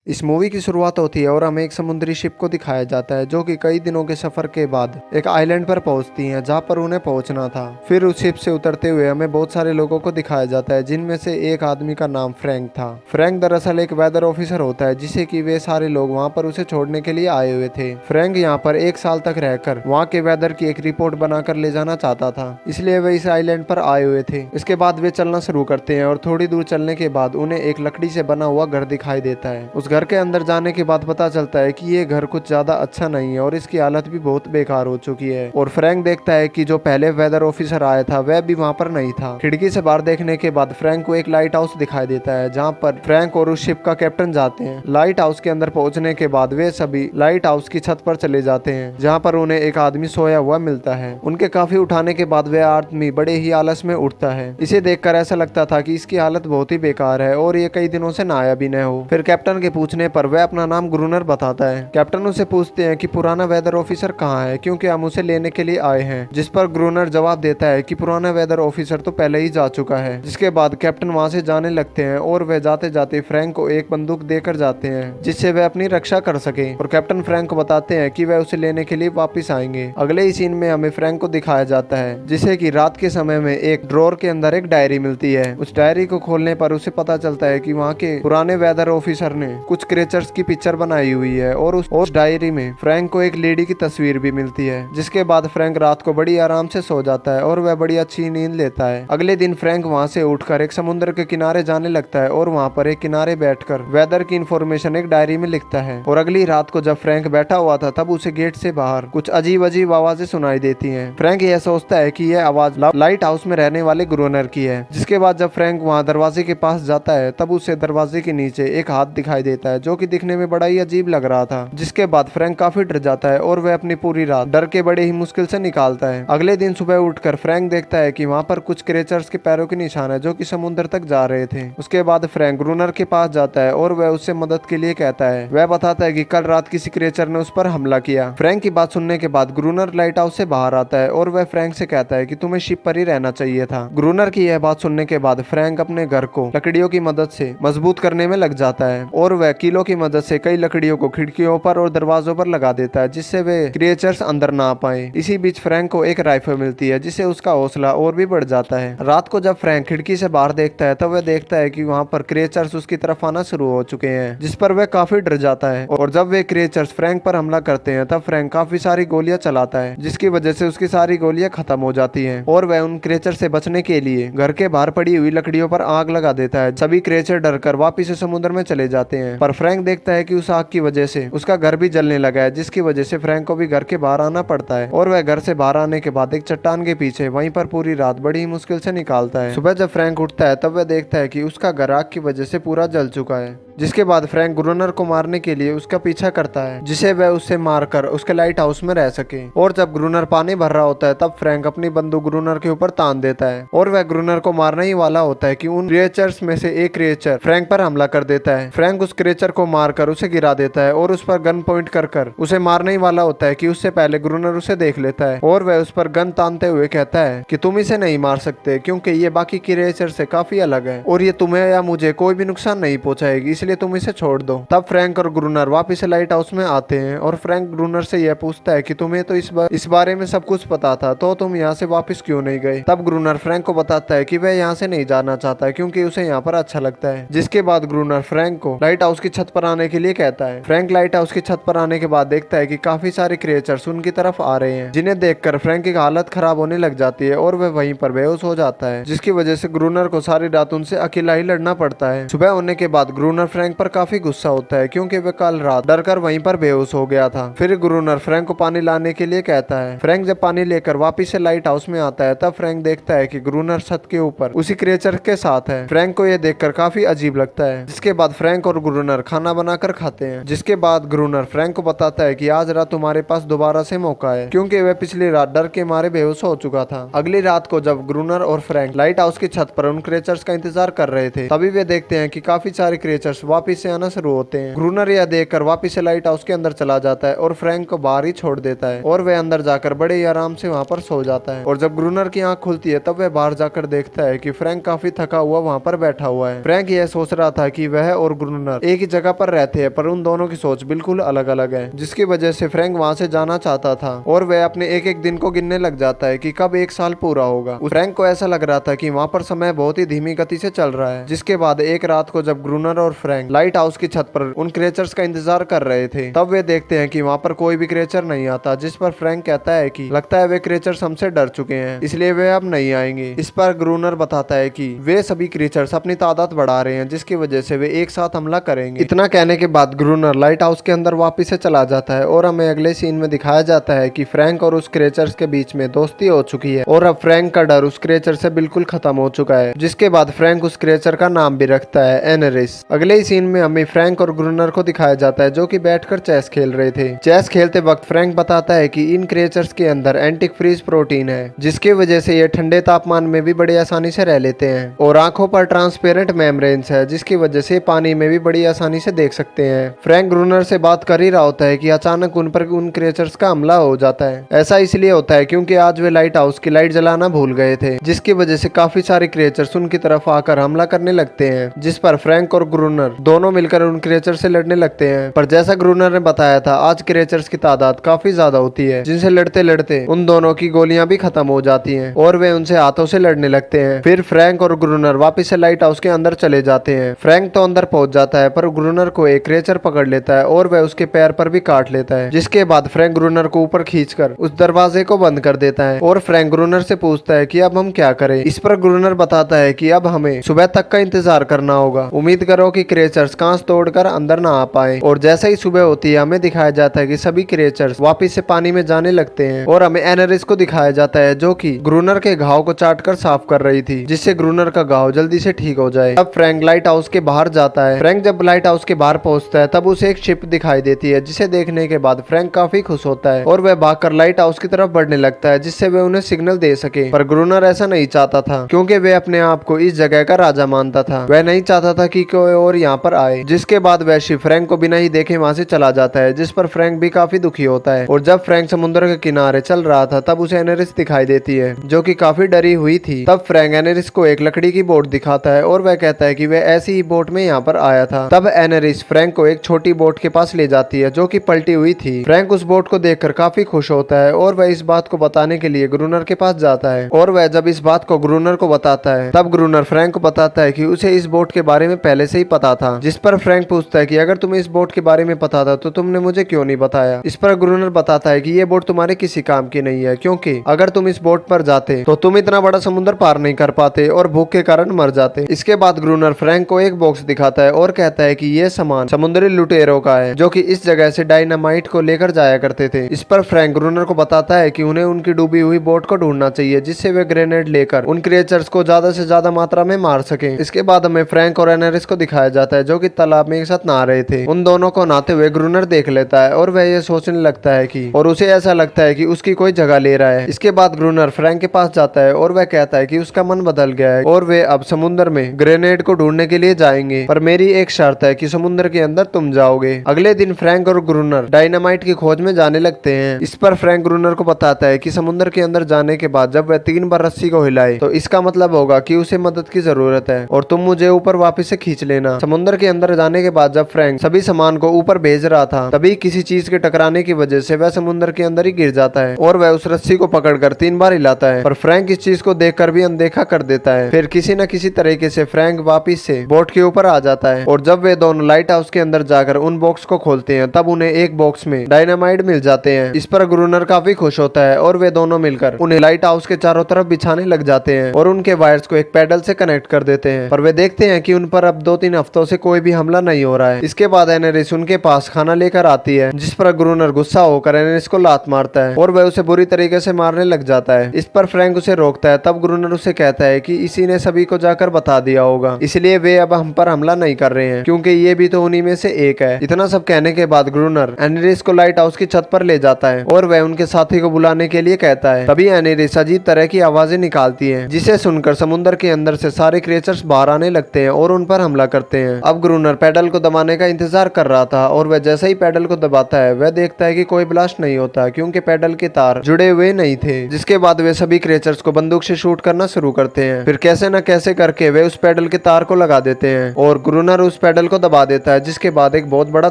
इस मूवी की शुरुआत होती है और हमें एक समुद्री शिप को दिखाया जाता है जो कि कई दिनों के सफर के बाद एक आइलैंड पर पहुंचती है जहां पर उन्हें पहुंचना था। फिर उस शिप से उतरते हुए हमें बहुत सारे लोगों को दिखाया जाता है जिनमें से एक आदमी का नाम फ्रैंक था। फ्रैंक दरअसल एक वेदर ऑफिसर होता है जिसे कि वे सारे लोग वहां पर उसे छोड़ने के लिए आए हुए थे। फ्रैंक यहाँ पर 1 साल तक रहकर वहाँ के वेदर की एक रिपोर्ट बनाकर ले जाना चाहता था, इसलिए वे इस आइलैंड पर आए हुए थे। इसके बाद वे चलना शुरू करते हैं और थोड़ी दूर चलने के बाद उन्हें एक लकड़ी से बना हुआ घर दिखाई देता है। उस घर के अंदर जाने के बाद पता चलता है कि ये घर कुछ ज्यादा अच्छा नहीं है और इसकी हालत भी बहुत बेकार हो चुकी है। और फ्रैंक देखता है कि जो पहले वेदर ऑफिसर आया था वह भी वहाँ पर नहीं था। खिड़की से बाहर देखने के बाद फ्रैंक को एक लाइट हाउस दिखाई देता है जहाँ पर फ्रैंक और उस शिप का कैप्टन जाते हैं। लाइट हाउस के अंदर पहुंचने के बाद वे सभी लाइट हाउस की छत पर चले जाते हैं जहाँ पर उन्हें एक आदमी सोया हुआ मिलता है। उनके काफी उठाने के बाद वह आदमी बड़े ही आलस में उठता है। इसे देखकर ऐसा लगता था कि इसकी हालत बहुत ही बेकार है और ये कई दिनों से नहाया भी न हो। फिर कैप्टन के पूछने पर वह अपना नाम ग्रूनर बताता है। कैप्टन उसे पूछते हैं कि पुराना वेदर ऑफिसर कहाँ है क्योंकि हम उसे लेने के लिए आए हैं, जिस पर ग्रूनर जवाब देता है कि पुराना वेदर ऑफिसर तो पहले ही जा चुका है। जिसके बाद कैप्टन वहां से जाने लगते हैं और वह जाते जाते फ्रैंक को एक बंदूक देकर जाते हैं जिससे वह अपनी रक्षा कर सके। और कैप्टन फ्रैंक को बताते हैं कि वह उसे लेने के लिए वापिस आएंगे। अगले ही सीन में हमें फ्रैंक को दिखाया जाता है जिसे कि रात के समय में एक ड्रॉर के अंदर एक डायरी मिलती है। उस डायरी को खोलने पर उसे पता चलता है कि वहाँ के पुराने वेदर ऑफिसर ने कुछ क्रिएचर्स की पिक्चर बनाई हुई है और उस डायरी में फ्रैंक को एक लेडी की तस्वीर भी मिलती है। जिसके बाद फ्रैंक रात को बड़ी आराम से सो जाता है और वह बड़ी अच्छी नींद लेता है। अगले दिन फ्रैंक वहाँ से उठकर एक समुद्र के किनारे जाने लगता है और वहाँ पर एक किनारे बैठकर वेदर की इंफॉर्मेशन एक डायरी में लिखता है। और अगली रात को जब फ्रैंक बैठा हुआ था तब उसे गेट से बाहर कुछ अजीब अजीब आवाजें सुनाई देती हैं। फ्रैंक यह सोचता है कि यह आवाज लाइट हाउस में रहने वाले ग्रूनर की है। जिसके बाद जब फ्रैंक वहाँ दरवाजे के पास जाता है तब उसे दरवाजे के नीचे एक हाथ दिखाई देता है जो कि दिखने में बड़ा ही अजीब लग रहा था। जिसके बाद फ्रैंक काफी डर जाता है और वह अपनी पूरी रात डर के बड़े ही मुश्किल से निकालता है। अगले दिन सुबह उठकर फ्रैंक देखता है कि वहाँ पर कुछ क्रिएचर्स के पैरों के निशान है जो कि समुद्र तक जा रहे थे। उसके बाद फ्रैंक ग्रूनर के पास जाता है और वह उससे मदद के लिए कहता है। वह बताता है कि कल रात किसी क्रिएचर ने उस पर हमला किया। फ्रैंक की बात सुनने के बाद ग्रूनर लाइट हाउस से बाहर आता है और वह फ्रैंक से कहता है कि तुम्हें शिप पर ही रहना चाहिए था। ग्रूनर की यह बात सुनने के बाद फ्रैंक अपने घर को लकड़ियों की मदद से मजबूत करने में लग जाता है और वह कीलों की मदद से कई लकड़ियों को खिड़कियों पर और दरवाजों पर लगा देता है जिससे वे क्रिएचर्स अंदर ना आ पाए। इसी बीच फ्रैंक को एक राइफल मिलती है जिससे उसका हौसला और भी बढ़ जाता है। रात को जब फ्रैंक खिड़की से बाहर देखता है तब वह देखता है कि वहाँ पर क्रिएचर्स उसकी तरफ आना शुरू हो चुके हैं जिस पर वह काफी डर जाता है। और जब वे क्रिएचर्स फ्रैंक पर हमला करते हैं तब फ्रैंक काफी सारी गोलियां चलाता है जिसकी वजह से उसकी सारी गोलियां खत्म हो जाती हैं और वह उन क्रिएचर से बचने के लिए घर के बाहर पड़ी हुई लकड़ियों पर आग लगा देता है। सभी क्रिएचर डरकर वापिस समुद्र में चले जाते हैं पर फ्रैंक देखता है कि उस आग की वजह से उसका घर भी जलने लगा है जिसकी वजह से फ्रैंक को भी घर के बाहर आना पड़ता है। और वह घर से बाहर आने के बाद एक चट्टान के पीछे वहीं पर पूरी रात बड़ी ही मुश्किल से निकालता है। सुबह जब फ्रैंक उठता है तब वह देखता है कि उसका घर आग की वजह से पूरा जल चुका है। जिसके बाद फ्रैंक ग्रूनर को मारने के लिए उसका पीछा करता है जिसे वह उससे मारकर उसके लाइट हाउस में रह सके। और जब ग्रूनर पानी भर रहा होता है तब फ्रैंक अपनी बंदूक ग्रूनर के ऊपर तान देता है और वह ग्रूनर को मारने ही वाला होता है कि उन क्रिएचर्स में से एक क्रिएचर फ्रैंक पर हमला कर देता है। फ्रैंक उस क्रिएचर को मारकर उसे गिरा देता है और उस पर गन पॉइंट कर उसे मारने ही वाला होता है कि उससे पहले ग्रूनर उसे देख लेता है और वह उस पर गन तानते हुए कहता है कि तुम इसे नहीं मार सकते क्योंकि ये बाकी क्रिएचर से काफी अलग है और ये तुम्हें या मुझे कोई भी नुकसान नहीं पहुंचाएगी, इसलिए तुम इसे छोड़ दो। तब फ्रैंक और ग्रूनर वापिस लाइट हाउस में आते हैं और फ्रैंक ग्रूनर से यह पूछता है कि तुम्हें तो इस बारे में सब कुछ पता था तो तुम यहाँ से वापिस क्यों नहीं गए। तब ग्रूनर फ्रैंक को बताता है कि वह यहाँ से नहीं जाना चाहता है क्योंकि उसे यहाँ पर अच्छा लगता है। जिसके बाद ग्रूनर फ्रैंक को लाइट हाउस की छत पर आने के लिए कहता है। फ्रैंक लाइट हाउस की छत पर आने के बाद देखता है कि काफी सारे क्रिएचर्स उनकी तरफ आ रहे हैं जिन्हें देखकर फ्रैंक की हालत खराब होने लग जाती है और वह वहीं पर बेहोश हो जाता है जिसकी वजह से ग्रूनर को सारी रात उनसे अकेला ही लड़ना पड़ता है। सुबह होने के बाद ग्रूनर फ्रैंक पर काफी गुस्सा होता है क्योंकि वह कल रात डरकर वहीं पर बेहोश हो गया था। फिर ग्रूनर फ्रैंक को पानी लाने के लिए कहता है। फ्रैंक जब पानी लेकर वापिस से लाइट हाउस में आता है तब फ्रैंक देखता है कि ग्रूनर छत के ऊपर उसी क्रिएचर के साथ है। फ्रैंक को यह देखकर काफी अजीब लगता है। जिसके बाद फ्रैंक और ग्रूनर खाना बनाकर खाते हैं। जिसके बाद ग्रूनर फ्रैंक को बताता है कि आज रात तुम्हारे पास दोबारा से मौका है क्योंकि वह पिछली रात डर के मारे बेहोश हो चुका था। अगली रात को जब ग्रूनर और फ्रैंक लाइट हाउस की छत पर उन क्रिएचर्स का इंतजार कर रहे थे तभी वे देखते हैं कि काफी सारे क्रिएचर्स वापिस से आना शुरू होते हैं। ग्रूनर यह देखकर वापिस से लाइट हाउस के अंदर चला जाता है और फ्रैंक को बाहर ही छोड़ देता है और वह अंदर जाकर बड़े ही आराम से वहाँ पर सो जाता है। और जब ग्रूनर की आंख खुलती है तब वह बाहर जाकर देखता है कि फ्रैंक काफी थका हुआ वहाँ पर बैठा हुआ है। फ्रैंक यह सोच रहा था कि वह और ग्रूनर एक एक ही जगह पर रहते हैं, पर उन दोनों की सोच बिल्कुल अलग अलग है, जिसकी वजह से फ्रैंक वहाँ से जाना चाहता था और वह अपने एक एक दिन को गिनने लग जाता है कि कब एक साल पूरा होगा। फ्रैंक को ऐसा लग रहा था कि वहाँ पर समय बहुत ही धीमी गति से चल रहा है। जिसके बाद एक रात को जब ग्रूनर और फ्रैंक लाइट हाउस की छत पर उन क्रिएचर्स का इंतजार कर रहे थे, तब वे देखते हैं कि वहाँ पर कोई भी क्रिएचर नहीं आता। जिस पर फ्रैंक कहता है कि लगता है वे क्रिएचर्स हमसे डर चुके हैं, इसलिए वे अब नहीं आएंगे। इस पर ग्रूनर बताता है कि वे सभी क्रिएचर्स अपनी तादाद बढ़ा रहे हैं, जिसकी वजह से वे एक साथ हमला करेंगे। इतना कहने के बाद ग्रूनर लाइट हाउस के अंदर वापिस से चला जाता है और हमें अगले सीन में दिखाया जाता है कि फ्रैंक और उस क्रिएचर्स के बीच में दोस्ती हो चुकी है और अब फ्रैंक का डर उस क्रिएचर से बिल्कुल खत्म हो चुका है। जिसके बाद फ्रैंक उस क्रिएचर का नाम भी रखता है एनेरिस। अगले ही सीन में हमें फ्रैंक और ग्रूनर को दिखाया जाता है जो कि बैठकर चेस खेल रहे थे। चेस खेलते वक्त फ्रैंक बताता है कि इन क्रिएचर्स के अंदर एंटिक फ्रीज प्रोटीन है, जिसकी वजह से ये ठंडे तापमान में भी बड़ी आसानी से रह लेते हैं और आंखों पर ट्रांसपेरेंट मेम्ब्रेन्स है, जिसकी वजह से पानी में भी बड़ी आसानी से देख सकते हैं। फ्रैंक ग्रूनर से बात कर ही रहा होता है कि अचानक उन पर उन क्रिएचर्स का हमला हो जाता है। ऐसा इसलिए होता है क्योंकि आज वे लाइट हाउस की लाइट जलाना भूल गए थे, जिसकी वजह से काफी सारे क्रिएचर्स उनकी तरफ आकर हमला करने लगते हैं। जिस पर फ्रैंक और ग्रूनर दोनों मिलकर उन क्रिएचर से लड़ने लगते हैं। पर जैसा ग्रूनर ने बताया था, आज क्रिएचर्स की तादाद काफी ज्यादा होती है, जिनसे लड़ते लड़ते उन दोनों की गोलियां भी खत्म हो जाती हैं और वे उनसे हाथों से लड़ने लगते हैं। फिर फ्रैंक और ग्रूनर वापस से लाइट हाउस के अंदर चले जाते हैं। फ्रैंक तो अंदर पहुंच जाता है, पर ग्रूनर को एक क्रिएचर पकड़ लेता है और वह उसके पैर पर भी काट लेता है। जिसके बाद फ्रैंक ग्रूनर को ऊपर खींचकर उस दरवाजे को बंद कर देता है और फ्रैंक ग्रूनर से पूछता है कि अब हम क्या करें। इस पर ग्रूनर बताता है कि अब हमें सुबह तक का इंतजार करना होगा। उम्मीद करो कि क्रिएचर्स कांच तोड़कर अंदर ना आ पाए। और जैसे ही सुबह होती है, हमें दिखाया जाता है कि सभी क्रिएचर्स वापस से पानी में जाने लगते हैं और हमें एनेरिस को दिखाया जाता है जो कि ग्रूनर के घाव को चाटकर साफ कर रही थी, जिससे ग्रूनर का घाव जल्दी से ठीक हो जाए। अब फ्रैंक लाइट हाउस के बाहर जाता है। फ्रैंक जब लाइट हाउस के बाहर पहुंचता है, तब उसे एक शिप दिखाई देती है, जिसे देखने के बाद फ्रैंक काफी खुश होता है और वह भागकर लाइट हाउस की तरफ बढ़ने लगता है, जिससे वे उन्हें सिग्नल दे सके। पर ग्रूनर ऐसा नहीं चाहता था, क्योंकि वे अपने आप को इस जगह का राजा मानता था। वह नहीं चाहता था कि कोई और यहाँ पर आए। जिसके बाद वह शिप फ्रैंक को बिना ही देखे वहाँ से चला जाता है, जिस पर फ्रैंक भी काफी दुखी होता है। और जब फ्रैंक समुद्र के किनारे चल रहा था, तब उसे एनेरिस दिखाई देती है, जो कि काफी डरी हुई थी। तब फ्रैंक एनेरिस को एक लकड़ी की बोट दिखाता है और वह कहता है कि वह ऐसी ही बोट में यहाँ पर आया था। तब एनेरिस फ्रैंक को एक छोटी बोट के पास ले जाती है, जो कि पलटी हुई थी। फ्रैंक उस बोट को देखकर काफी खुश होता है और वह इस बात को बताने के लिए ग्रूनर के पास जाता है। और वह जब इस बात को ग्रूनर को बताता है, तब ग्रूनर फ्रैंक को बताता है कि उसे इस बोट के बारे में पहले से ही पता था। जिस पर फ्रैंक पूछता है कि अगर तुम्हें इस बोट के बारे में पता था तो तुमने मुझे क्यों नहीं बताया। इस पर ग्रूनर बताता है कि ये बोट तुम्हारे किसी काम की नहीं है, क्योंकि अगर तुम इस बोट पर जाते तो तुम इतना बड़ा समुद्र पार नहीं कर पाते और भूख के कारण मर जाते। इसके बाद ग्रूनर फ्रैंक को एक बॉक्स दिखाता है और कहता है कि ये सामान समुद्री लुटेरों का है, जो कि इस जगह से डायनामाइट को लेकर जाया करते थे। इस पर फ्रैंक ग्रूनर को बताता है कि उन्हें उनकी डूबी हुई बोट को ढूंढना चाहिए, जिससे वे ग्रेनेड लेकर उन क्रिएचर्स को ज्यादा से ज्यादा मात्रा में मार सके। इसके बाद हमें फ्रैंक और एनेरिस को दिखाया जाता है, जो कि तालाब में एक साथ नहा रहे थे। उन दोनों को नहाते हुए ग्रूनर देख लेता है और वह ये सोचने लगता है कि और उसे ऐसा लगता है कि उसकी कोई जगह ले रहा है। इसके बाद ग्रूनर फ्रैंक के पास जाता है और वह कहता है कि उसका मन बदल गया है और वे अब समुद्र में ग्रेनेड को ढूंढने के लिए जाएंगे, पर मेरी एक शर्त है कि समुद्र के अंदर तुम जाओगे। अगले दिन फ्रैंक और ग्रूनर डायनामाइट की खोज में जाने लगते हैं। इस पर फ्रैंक ग्रूनर को बताता है कि समुद्र के अंदर जाने के बाद जब वह 3 बार रस्सी को हिलाए तो इसका मतलब होगा कि उसे मदद की जरूरत है और तुम मुझे ऊपर वापस से खींच लेना। समुद्र के अंदर जाने के बाद जब फ्रैंक सभी सामान को ऊपर भेज रहा था, तभी किसी चीज के टकराने की वजह से वह समुद्र के अंदर ही गिर जाता है और वह उस रस्सी को पकड़कर 3 बार हिलाता है, पर फ्रैंक इस चीज को देखकर भी अनदेखा कर देता है। फिर किसी न किसी तरीके से फ्रैंक वापिस से बोट के ऊपर आ जाता है और जब वे दोनों लाइट हाउस के अंदर जाकर उन बॉक्स को खोलते हैं, तब उन्हें एक बॉक्स में डायनामाइट मिल जाते हैं। इस पर ग्रूनर काफी खुश होता है और वे दोनों मिलकर उन्हें लाइट हाउस के चारों तरफ बिछाने लग जाते हैं और उनके वायर्स को एक पैडल से कनेक्ट कर देते हैं। पर वे देखते हैं कि उन पर अब 2-3 हफ्तों से कोई भी हमला नहीं हो रहा है। इसके बाद एनेरिस उनके पास खाना लेकर आती है, जिस पर ग्रूनर गुस्सा होकर एनेरिस को लात मारता है और वह उसे बुरी तरीके से मारने लग जाता है। इस पर फ्रैंक उसे रोकता है। तब ग्रूनर उसे कहता है कि इसी ने सभी को जाकर बता दिया होगा, इसलिए वे अब हम पर हमला नहीं कर रहे हैं, क्योंकि ये भी तो उन्हीं में से एक है। इतना सब कहने के बाद ग्रूनर एनेरिस को लाइट हाउस की छत पर ले जाता है और वह उनके साथी को बुलाने के लिए कहता है। तभी एनेरिस अजीब तरह की आवाजें निकालती है, जिसे सुनकर समुद्र के अंदर से सारे क्रिएचर्स बाहर आने लगते हैं और उन पर हमला करते हैं। अब ग्रूनर पैडल को दबाने का इंतजार कर रहा था और वह जैसे ही पैडल को दबाता है, वह देखता है कि कोई ब्लास्ट नहीं होता, क्योंकि पैडल के तार जुड़े हुए नहीं थे। जिसके बाद वे सभी क्रिएचर्स को बंदूक से शूट करना शुरू करते हैं। फिर कैसे न कैसे करके वे उस पैडल के तार को लगा देते हैं और ग्रूनर उस पैडल पैडल को दबा देता है, जिसके बाद एक बहुत बड़ा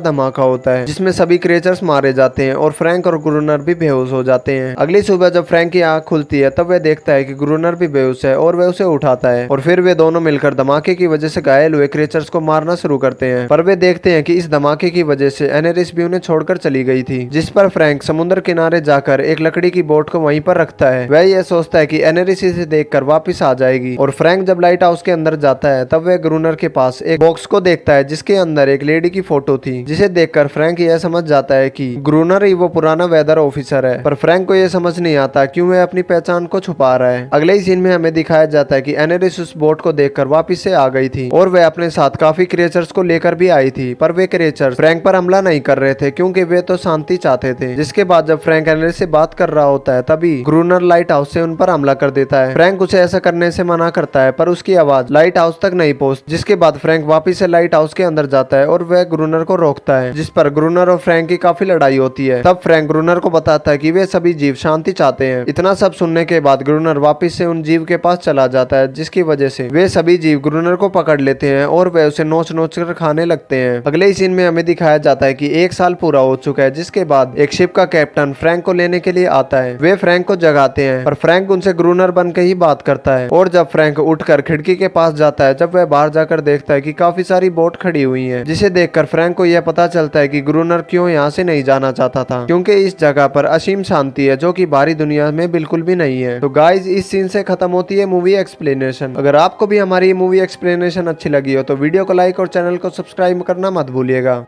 धमाका होता है जिसमें सभी क्रिएचर्स मारे जाते हैं और फ्रैंक और ग्रूनर भी बेहोश हो जाते हैं। अगली सुबह जब फ्रैंक की आंख खुलती है तब वह देखता है कि ग्रूनर भी बेहोश है और वह उसे उठाता है और फिर वे दोनों मिलकर धमाके की वजह से घायल हुए क्रिएचर्स को मारना शुरू करते हैं। पर वे देखते हैं कि इस धमाके की वजह से एनेरिस भी उन्हें छोड़कर चली गई थी, जिस पर फ्रैंक समुद्र किनारे जाकर एक लकड़ी की बोट को वहीं पर रखता है। वह यह सोचता है कि एनेरिस इसे देखकर वापस आ जाएगी और फ्रैंक जब लाइट हाउस के अंदर जाता है तब वह ग्रूनर के पास एक बॉक्स को देखता है जिसके अंदर एक लेडी की फोटो थी, जिसे देखकर फ्रैंक यह समझ जाता है कि ग्रूनर ही वो पुराना वेदर ऑफिसर है। पर फ्रैंक को यह समझ नहीं आता क्यों वह अपनी पहचान को छुपा रहा है। अगले ही सीन में हमें दिखाया जाता है कि एनेरिस उस बोट को देखकर वापस से आ गई थी और वह अपने साथ काफी क्रिएचर्स को लेकर भी आई थी, पर वे क्रिएचर्स फ्रैंक पर हमला नहीं कर रहे थे क्योंकि वे तो शांति चाहते थे। जिसके बाद जब फ्रैंक एनेरिस से बात कर रहा होता है तभी ग्रूनर लाइट हाउस से उन पर हमला कर देता है। फ्रैंक उसे ऐसा करने से मना करता है पर उसकी आवाज लाइट हाउस तक नहीं पहुंचती, जिसके बाद फ्रैंक वापस से लाइट हाउस के अंदर जाता है और वह ग्रूनर को रोकता है, जिस पर ग्रूनर और फ्रैंक की काफी लड़ाई होती है। तब फ्रैंक ग्रूनर को बताता है कि वे सभी जीव शांति चाहते हैं। इतना सब सुनने के बाद ग्रूनर वापस से उन जीव के पास चला जाता है, जिसकी वजह से वे सभी जीव ग्रूनर को पकड़ लेते हैं और वे उसे नोच नोच कर खाने लगते हैं। अगले ही सीन में हमें दिखाया जाता है कि 1 साल पूरा हो चुका है, जिसके बाद एक शिप का कैप्टन फ्रैंक को लेने के लिए आता है। वे फ्रैंक को जगाते हैं पर फ्रैंक उनसे ग्रूनर बन के ही बात करता है और जब फ्रैंक उठकर खिड़की के पास जाता है जब वह बाहर जाकर देखता है कि काफी सारी बोट खड़ी हुई हैं, जिसे देखकर फ्रैंक को यह पता चलता है कि ग्रूनर क्यों यहाँ से नहीं जाना चाहता था, क्योंकि इस जगह पर असीम शांति है जो कि बाहरी दुनिया में बिल्कुल भी नहीं है। तो गाइज इस सीन से खत्म होती है मूवी एक्सप्लेनेशन। अगर आपको भी हमारी मूवी एक्सप्लेनेशन अच्छी लगी हो तो वीडियो को लाइक और चैनल को सब्सक्राइब करना मत भूलिएगा।